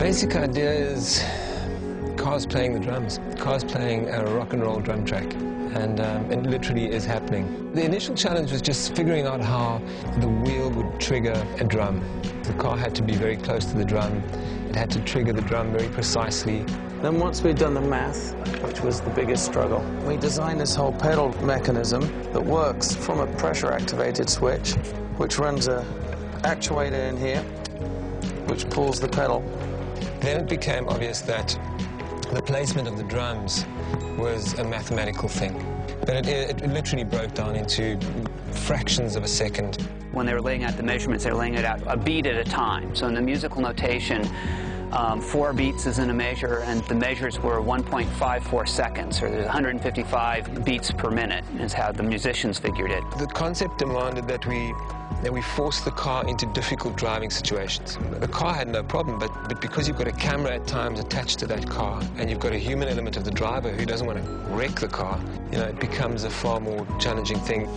basic idea is cars playing the drums, cars playing a rock and roll drum track, and it literally is happening. The initial challenge was just figuring out how the wheel would trigger a drum. The car had to be very close to the drum. It had to trigger the drum very precisely. Then once we'd done the math, which was the biggest struggle, we designed this whole pedal mechanism that works from a pressure-activated switch, which runs a actuator in here, which pulls the pedal. Then it became obvious that the placement of the drums was a mathematical thing. But it literally broke down into fractions of a second. When they were laying out the measurements, they were laying it out a beat at a time. So in the musical notation, 4 beats is in a measure, and the measures were 1.54 seconds, or there's 155 beats per minute, is how the musicians figured it. The concept demanded that we force the car into difficult driving situations. The car had no problem, but because you've got a camera at times attached to that car, and you've got a human element of the driver who doesn't want to wreck the car, you know, it becomes a far more challenging thing.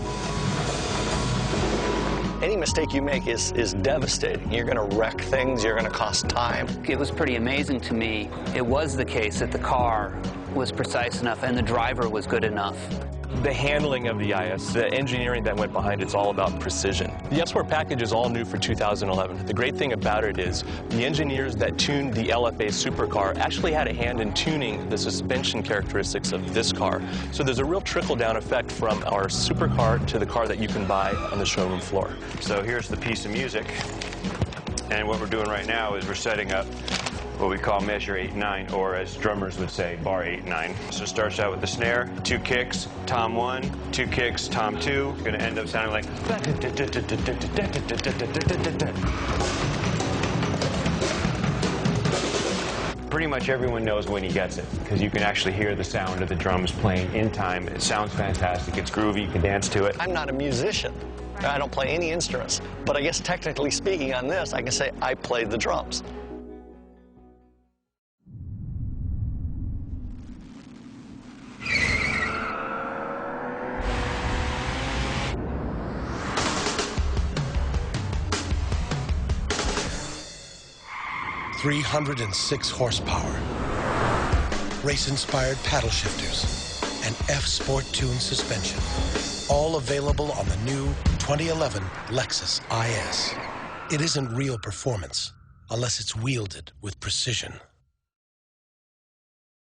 Any mistake you make is devastating. You're going to wreck things, you're going to cost time. It was pretty amazing to me. It was the case that the car was precise enough and the driver was good enough. The handling of the IS, the engineering that went behind it's all about precision. The S-Sport package is all new for 2011. The great thing about it is the engineers that tuned the LFA supercar actually had a hand in tuning the suspension characteristics of this car. So there's a real trickle-down effect from our supercar to the car that you can buy on the showroom floor. So here's the piece of music, and what we're doing right now is we're setting up what we call measure 8-9, or as drummers would say, bar 8-9. So it starts out with the snare, 2 kicks, tom 1, 2 kicks, tom 2. It's going to end up sounding like. Pretty much everyone knows when he gets it, because you can actually hear the sound of the drums playing in time. It sounds fantastic. It's groovy. You can dance to it. I'm not a musician. I don't play any instruments. But I guess technically speaking on this, I can say I played the drums. .306 horsepower, race-inspired paddle shifters, and F-Sport tuned suspension, all available on the new 2011 Lexus IS. It isn't real performance unless it's wielded with precision.